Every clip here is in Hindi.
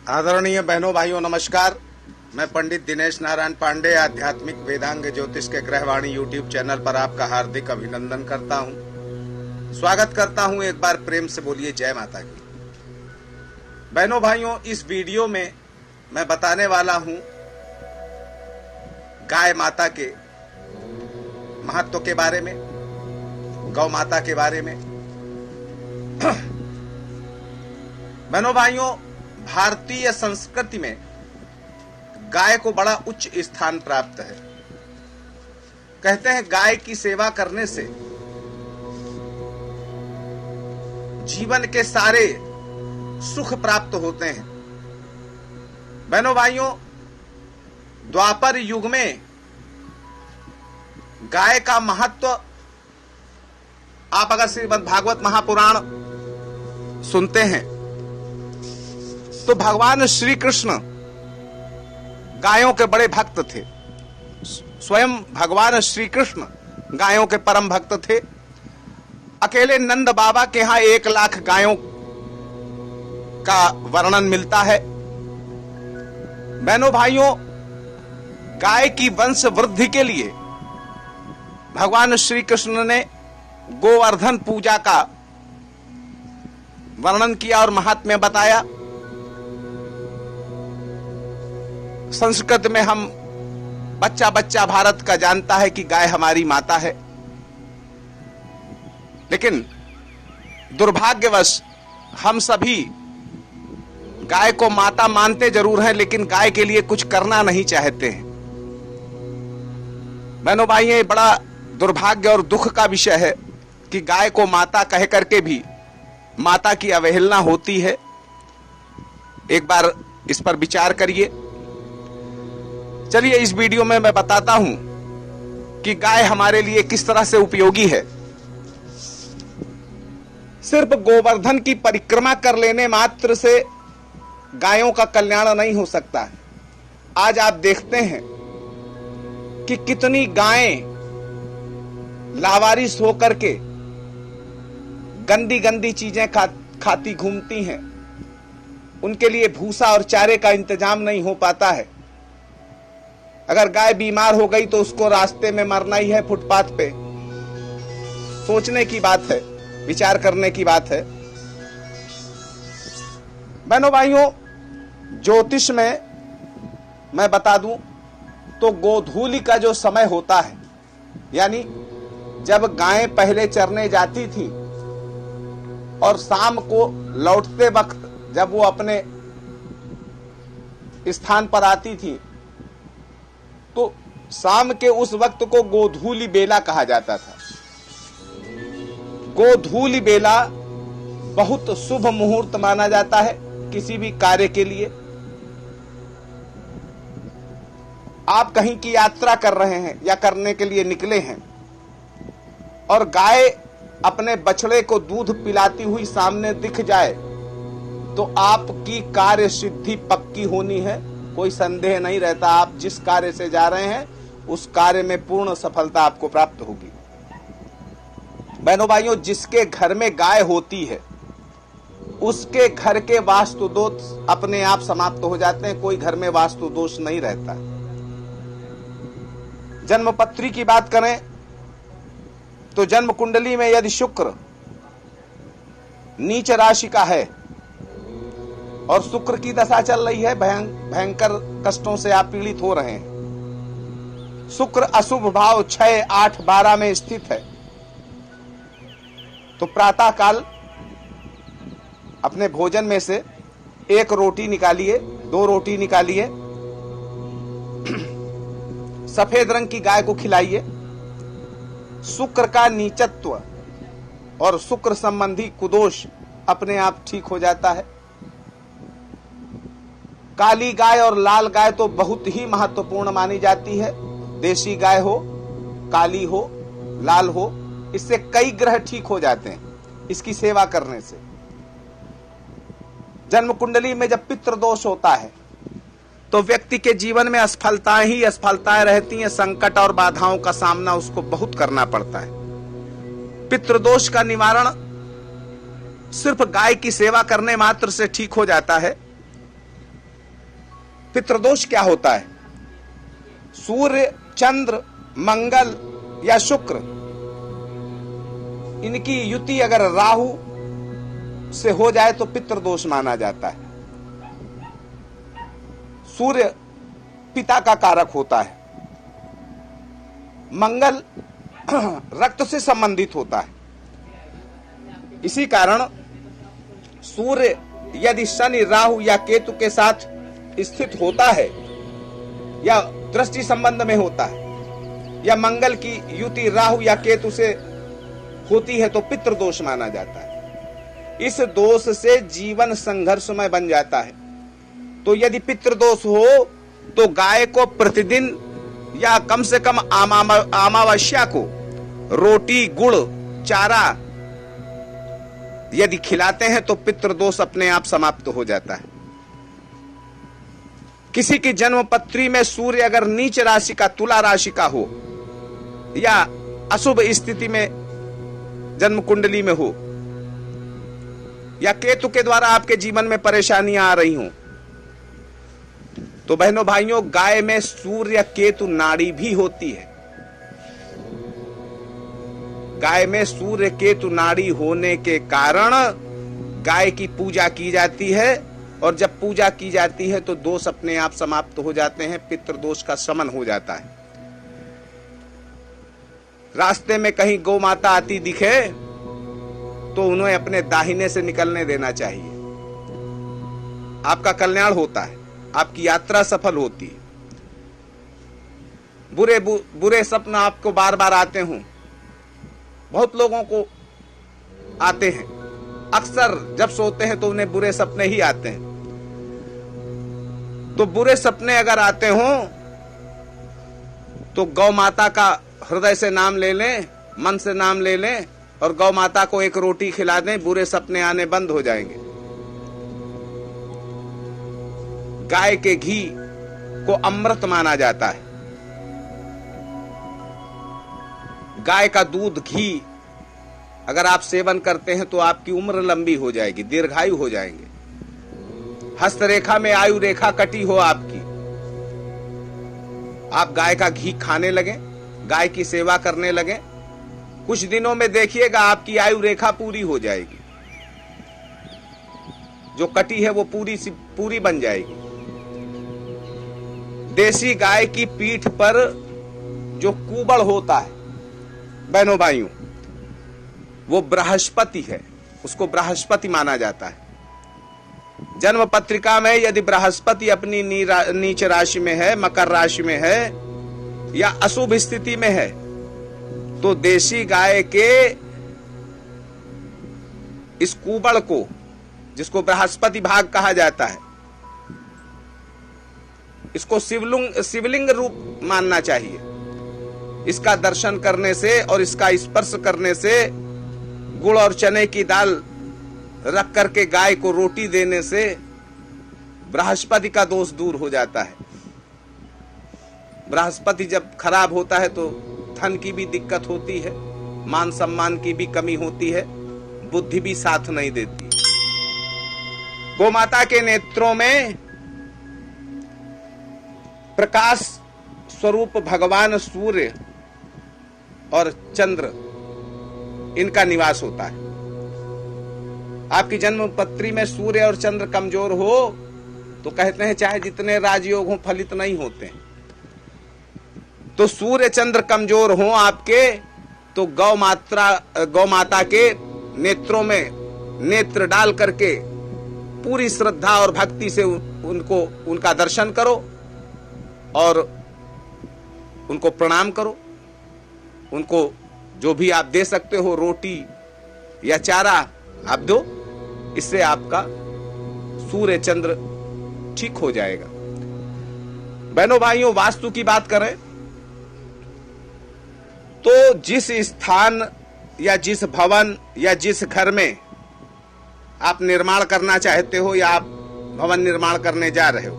आदरणीय बहनों भाइयों नमस्कार। मैं पंडित दिनेश नारायण पांडे आध्यात्मिक वेदांग ज्योतिष के ग्रहवाणी यूट्यूब चैनल पर आपका हार्दिक अभिनंदन करता हूं। स्वागत करता हूं। एक बार प्रेम से बोलिए जय माता की। बहनों भाइयों, इस वीडियो में मैं बताने वाला हूं गाय माता के महत्व के बारे में, गौ माता के बारे में। बहनों भाइयों, भारतीय संस्कृति में गाय को बड़ा उच्च स्थान प्राप्त है। कहते हैं गाय की सेवा करने से जीवन के सारे सुख प्राप्त होते हैं। बहनों भाइयों, द्वापर युग में गाय का महत्व आप अगर श्रीमद् भागवत महापुराण सुनते हैं तो भगवान श्री कृष्ण गायों के बड़े भक्त थे। स्वयं भगवान श्री कृष्ण गायों के परम भक्त थे। अकेले नंद बाबा के यहां 1 लाख गायों का वर्णन मिलता है। बहनों भाइयों, गाय की वंश वृद्धि के लिए भगवान श्री कृष्ण ने गोवर्धन पूजा का वर्णन किया और महात्म्य बताया। संस्कृत में हम बच्चा बच्चा भारत का जानता है कि गाय हमारी माता है, लेकिन दुर्भाग्यवश हम सभी गाय को माता मानते जरूर हैं, लेकिन गाय के लिए कुछ करना नहीं चाहते हैं। बहनों भाई, ये बड़ा दुर्भाग्य और दुख का विषय है कि गाय को माता कह करके भी माता की अवहेलना होती है। एक बार इस पर विचार करिए। चलिए, इस वीडियो में मैं बताता हूं कि गाय हमारे लिए किस तरह से उपयोगी है। सिर्फ गोवर्धन की परिक्रमा कर लेने मात्र से गायों का कल्याण नहीं हो सकता। आज आप देखते हैं कि कितनी गायें लावारिस होकर के गंदी गंदी चीजें खाती घूमती हैं। उनके लिए भूसा और चारे का इंतजाम नहीं हो पाता है। अगर गाय बीमार हो गई तो उसको रास्ते में मरना ही है, फुटपाथ पे। सोचने की बात है, विचार करने की बात है। बहनों भाइयों, ज्योतिष में मैं बता दूं तो गोधूलि का जो समय होता है, यानी जब गायें पहले चरने जाती थी और शाम को लौटते वक्त जब वो अपने स्थान पर आती थी, तो शाम के उस वक्त को गोधूलि बेला कहा जाता था। गोधूलि बेला बहुत शुभ मुहूर्त माना जाता है किसी भी कार्य के लिए। आप कहीं की यात्रा कर रहे हैं या करने के लिए निकले हैं और गाय अपने बछड़े को दूध पिलाती हुई सामने दिख जाए तो आपकी कार्य सिद्धि पक्की होनी है, कोई संदेह नहीं रहता। आप जिस कार्य से जा रहे हैं उस कार्य में पूर्ण सफलता आपको प्राप्त होगी। बहनों भाइयों, जिसके घर में गाय होती है उसके घर के वास्तु दोष अपने आप समाप्त हो जाते हैं। कोई घर में वास्तु दोष नहीं रहता। जन्म पत्री की बात करें तो जन्म कुंडली में यदि शुक्र नीच राशि का है और शुक्र की दशा चल रही है, भयंकर कष्टों से आप पीड़ित हो रहे हैं, शुक्र अशुभ भाव 6, 8, 12 में स्थित है, तो प्रातः काल अपने भोजन में से 1 रोटी निकालिए, 2 रोटी निकालिए, सफेद रंग की गाय को खिलाइए। शुक्र का नीचत्व और शुक्र संबंधी कुदोष अपने आप ठीक हो जाता है। काली गाय और लाल गाय तो बहुत ही महत्वपूर्ण मानी जाती है। देशी गाय हो, काली हो, लाल हो, इससे कई ग्रह ठीक हो जाते हैं इसकी सेवा करने से। जन्म कुंडली में जब पितृदोष होता है तो व्यक्ति के जीवन में असफलताएं ही असफलताएं रहती हैं। संकट और बाधाओं का सामना उसको बहुत करना पड़ता है। पितृदोष का निवारण सिर्फ गाय की सेवा करने मात्र से ठीक हो जाता है। पितृदोष क्या होता है? सूर्य, चंद्र, मंगल या शुक्र, इनकी युति अगर राहु से हो जाए तो पितृदोष माना जाता है। सूर्य पिता का कारक होता है, मंगल रक्त से संबंधित होता है। इसी कारण सूर्य यदि शनि, राहु या केतु के साथ स्थित होता है या दृष्टि संबंध में होता है, या मंगल की युति राहु या केतु से होती है तो पितृदोष माना जाता है। इस दोष से जीवन संघर्षमय बन जाता है। तो यदि पितृदोष हो तो गाय को प्रतिदिन या कम से कम अमावस्या को रोटी, गुड़, चारा यदि खिलाते हैं तो पितृदोष अपने आप समाप्त हो जाता है। किसी की जन्म पत्री में सूर्य अगर नीच राशि का, तुला राशि का हो या अशुभ स्थिति में जन्म कुंडली में हो, या केतु के द्वारा आपके जीवन में परेशानियां आ रही हों, तो बहनों भाइयों, गाय में सूर्य केतु नाड़ी भी होती है। गाय में सूर्य केतु नाड़ी होने के कारण गाय की पूजा की जाती है, और जब पूजा की जाती है तो दोष अपने आप समाप्त हो जाते हैं, पितृदोष का शमन हो जाता है। रास्ते में कहीं गौ माता आती दिखे तो उन्हें अपने दाहिने से निकलने देना चाहिए। आपका कल्याण होता है, आपकी यात्रा सफल होती है। बुरे सपने आपको बार बार आते हों, बहुत लोगों को आते हैं, अक्सर जब सोते हैं तो उन्हें बुरे सपने ही आते हैं। तो बुरे सपने अगर आते हों तो गौ माता का हृदय से नाम ले लें, मन से नाम ले लें, और गौ माता को एक रोटी खिला दें, बुरे सपने आने बंद हो जाएंगे। गाय के घी को अमृत माना जाता है। गाय का दूध, घी अगर आप सेवन करते हैं तो आपकी उम्र लंबी हो जाएगी, दीर्घायु हो जाएंगे। हस्तरेखा में आयु रेखा कटी हो आपकी, आप गाय का घी खाने लगे, गाय की सेवा करने लगे, कुछ दिनों में देखिएगा आपकी आयु रेखा पूरी हो जाएगी। जो कटी है वो पूरी बन जाएगी। देसी गाय की पीठ पर जो कुबड़ होता है बहनों भाइयों, वो बृहस्पति है, उसको बृहस्पति माना जाता है। जन्म पत्रिका में यदि बृहस्पति अपनी नीच राशि में है, मकर राशि में है या अशुभ स्थिति में है, तो देशी गाय के इस कुबड़ को, जिसको बृहस्पति भाग कहा जाता है, इसको शिवलिंग रूप मानना चाहिए। इसका दर्शन करने से और इसका स्पर्श करने से, गुड़ और चने की दाल रख करके गाय को रोटी देने से बृहस्पति का दोष दूर हो जाता है। बृहस्पति जब खराब होता है तो धन की भी दिक्कत होती है, मान सम्मान की भी कमी होती है, बुद्धि भी साथ नहीं देती। गोमाता के नेत्रों में प्रकाश स्वरूप भगवान सूर्य और चंद्र, इनका निवास होता है। आपकी जन्म पत्री में सूर्य और चंद्र कमजोर हो तो कहते हैं चाहे जितने राजयोग हो फलित नहीं होते। तो सूर्य चंद्र कमजोर हो आपके, तो गौ माता के नेत्रों में नेत्र डाल करके पूरी श्रद्धा और भक्ति से उनका दर्शन करो और उनको प्रणाम करो। उनको जो भी आप दे सकते हो, रोटी या चारा आप दो, इससे आपका सूर्य चंद्र ठीक हो जाएगा। बहनों भाइयों, वास्तु की बात करें तो जिस स्थान या जिस भवन या जिस घर में आप निर्माण करना चाहते हो या आप भवन निर्माण करने जा रहे हो,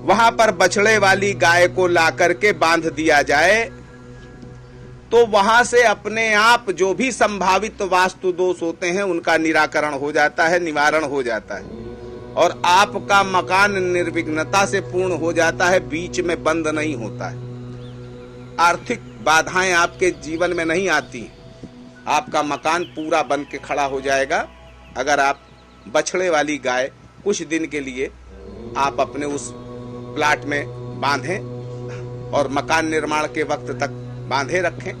वहां पर बछड़े वाली गाय को ला करके बांध दिया जाए तो वहां से अपने आप जो भी संभावित वास्तु दोष होते हैं उनका निराकरण हो जाता है, निवारण हो जाता है। और आपका मकान निर्विघ्नता से पूर्ण हो जाता है, बीच में बंद नहीं होता है। आर्थिक बाधाएं आपके जीवन में नहीं आती। आपका मकान पूरा बन के खड़ा हो जाएगा अगर आप बछड़े वाली गाय कुछ दिन के लिए आप अपने उस प्लाट में बांधें और मकान निर्माण के वक्त तक बांधे रखें।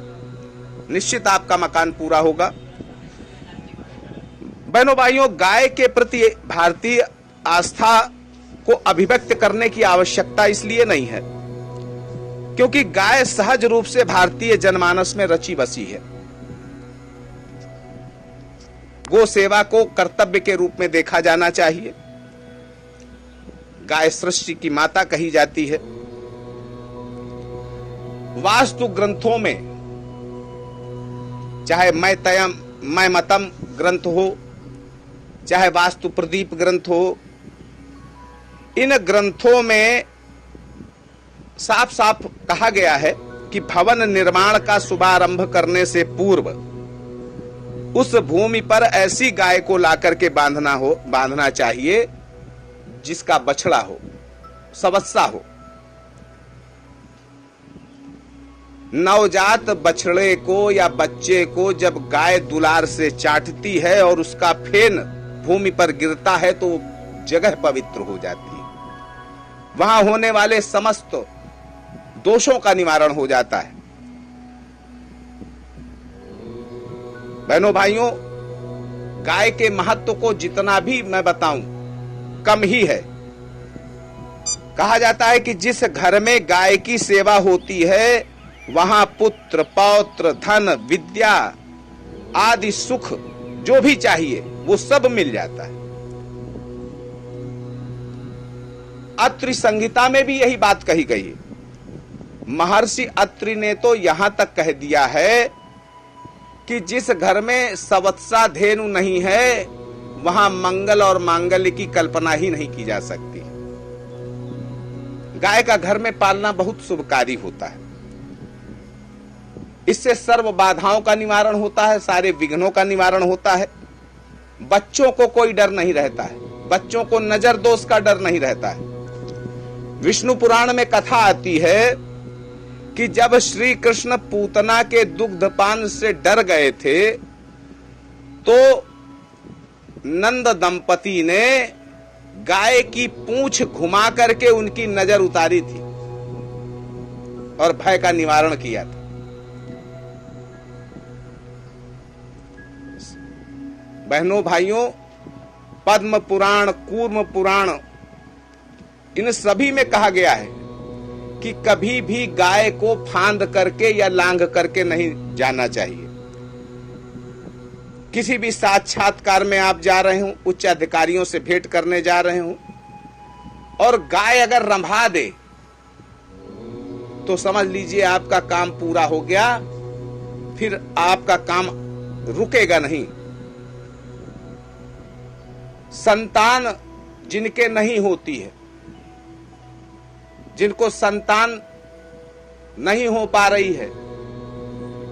निश्चित आपका मकान पूरा होगा। बहनों भाइयों, गाय के प्रति भारतीय आस्था को अभिव्यक्त करने की आवश्यकता इसलिए नहीं है क्योंकि गाय सहज रूप से भारतीय जनमानस में रची बसी है। गो सेवा को कर्तव्य के रूप में देखा जाना चाहिए। गाय सृष्टि की माता कही जाती है। वास्तु ग्रंथों में चाहे मैं मतम ग्रंथ हो, चाहे वास्तु प्रदीप ग्रंथ हो, इन ग्रंथों में साफ साफ कहा गया है कि भवन निर्माण का शुभारंभ करने से पूर्व उस भूमि पर ऐसी गाय को लाकर के बांधना चाहिए जिसका बछड़ा हो, सवत्सा हो। नवजात बछड़े को या बच्चे को जब गाय दुलार से चाटती है और उसका फेन भूमि पर गिरता है तो जगह पवित्र हो जाती है। वहां होने वाले समस्त दोषों का निवारण हो जाता है। बहनों भाइयों, गाय के महत्व को जितना भी मैं बताऊं कम ही है। कहा जाता है कि जिस घर में गाय की सेवा होती है वहां पुत्र, पौत्र, धन, विद्या आदि सुख जो भी चाहिए वो सब मिल जाता है। अत्रि संहिता में भी यही बात कही गई है। महर्षि अत्रि ने तो यहां तक कह दिया है कि जिस घर में सवत्सा धेनु नहीं है वहां मंगल और मांगल्य की कल्पना ही नहीं की जा सकती। गाय का घर में पालना बहुत शुभकारी होता है। इससे सर्व बाधाओं का निवारण होता है, सारे विघ्नों का निवारण होता है। बच्चों को कोई डर नहीं रहता है, बच्चों को नजर दोष का डर नहीं रहता है। विष्णु पुराण में कथा आती है कि जब श्री कृष्ण पूतना के दुग्धपान से डर गए थे तो नंद दंपति ने गाय की पूंछ घुमा करके उनकी नजर उतारी थी और भय का निवारण किया था। बहनों भाइयों, पद्म पुराण, कूर्म पुराण, इन सभी में कहा गया है कि कभी भी गाय को फांद करके या लांघ करके नहीं जाना चाहिए। किसी भी साक्षात्कार में आप जा रहे हो, उच्च अधिकारियों से भेंट करने जा रहे हो और गाय अगर रंभा दे तो समझ लीजिए आपका काम पूरा हो गया, फिर आपका काम रुकेगा नहीं। संतान जिनके नहीं होती है, जिनको संतान नहीं हो पा रही है,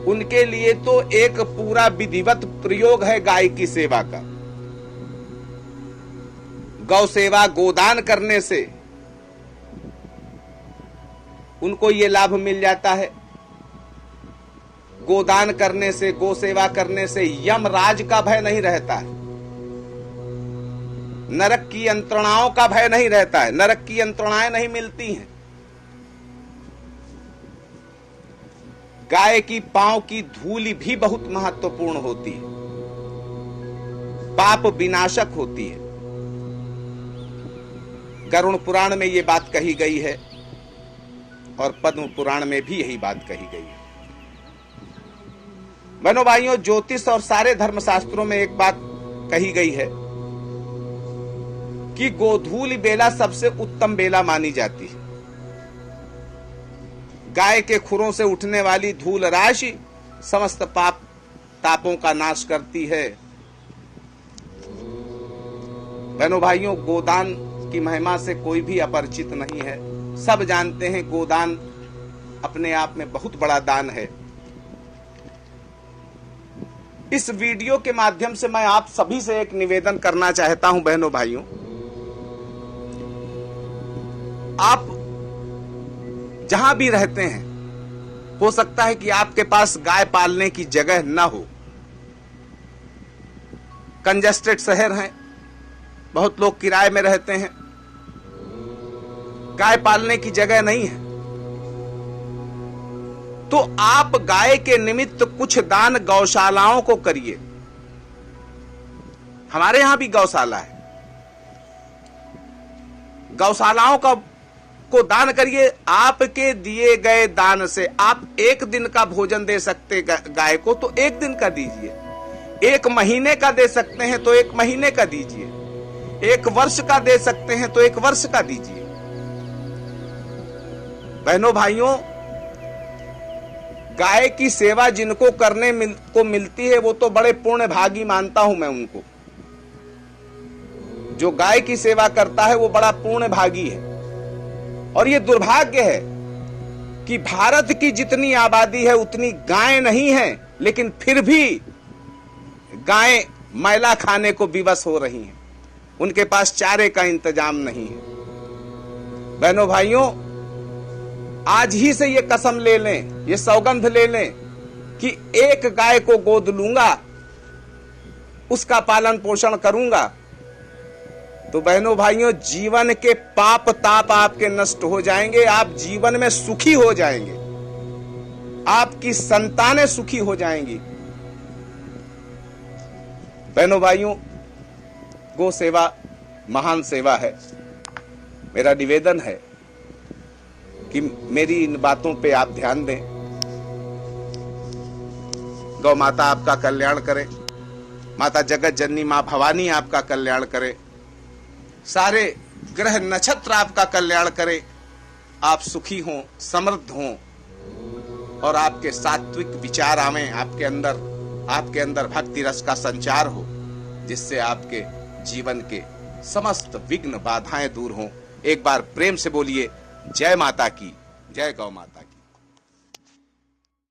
उनके लिए तो एक पूरा विधिवत प्रयोग है गाय की सेवा का। गौ सेवा, गोदान करने से उनको ये लाभ मिल जाता है। गोदान करने से, गौ सेवा करने से यमराज का भय नहीं रहता है, नरक की यंत्रणाओं का भय नहीं रहता है, नरक की यंत्रणाएं नहीं मिलती हैं। गाय की पांव की धूली भी बहुत महत्वपूर्ण होती है, पाप विनाशक होती है। गरुड़ पुराण में ये बात कही गई है और पद्म पुराण में भी यही बात कही गई है। बहनों भाइयों, ज्योतिष और सारे धर्मशास्त्रों में एक बात कही गई है कि गोधूली बेला सबसे उत्तम बेला मानी जाती है। गाय के खुरों से उठने वाली धूल राशि समस्त पाप तापों का नाश करती है। बहनों भाइयों, गोदान की महिमा से कोई भी अपरिचित नहीं है। सब जानते हैं गोदान अपने आप में बहुत बड़ा दान है। इस वीडियो के माध्यम से मैं आप सभी से एक निवेदन करना चाहता हूं बहनों भाइयों आप जहां भी रहते हैं, हो सकता है कि आपके पास गाय पालने की जगह न हो। कंजेस्टेड शहर हैं, बहुत लोग किराए में रहते हैं, गाय पालने की जगह नहीं है, तो आप गाय के निमित्त कुछ दान गौशालाओं को करिए। हमारे यहां भी गौशाला है, गौशालाओं को दान करिए। आपके दिए गए दान से आप एक दिन का भोजन दे सकते गाय को, तो एक दिन का दीजिए। एक महीने का दे सकते हैं तो एक महीने का दीजिए। एक वर्ष का दे सकते हैं तो एक वर्ष का दीजिए। बहनों भाइयों, गाय की सेवा जिनको करने को मिलती है वो तो बड़े पुण्य भागी मानता हूं मैं उनको। जो गाय की सेवा करता है वो बड़ा पुण्य भागी है। और ये दुर्भाग्य है कि भारत की जितनी आबादी है उतनी गाय नहीं है, लेकिन फिर भी गायें मैला खाने को विवश हो रही हैं। उनके पास चारे का इंतजाम नहीं है। बहनों भाइयों, आज ही से ये कसम ले लें, ये सौगंध ले लें कि एक गाय को गोद लूंगा, उसका पालन पोषण करूंगा, तो बहनों भाइयों जीवन के पाप ताप आपके नष्ट हो जाएंगे। आप जीवन में सुखी हो जाएंगे, आपकी संतानें सुखी हो जाएंगी। बहनों भाइयों, गो सेवा महान सेवा है। मेरा निवेदन है कि मेरी इन बातों पे आप ध्यान दें। गौ माता आपका कल्याण करे, माता जगत जननी मां भवानी आपका कल्याण करे, सारे ग्रह नक्षत्र आपका कल्याण करे, आप सुखी हों, समृद्ध हों और आपके सात्विक विचार आवें, आपके अंदर भक्ति रस का संचार हो, जिससे आपके जीवन के समस्त विघ्न बाधाएं दूर हों। एक बार प्रेम से बोलिए जय माता की, जय गौ माता की।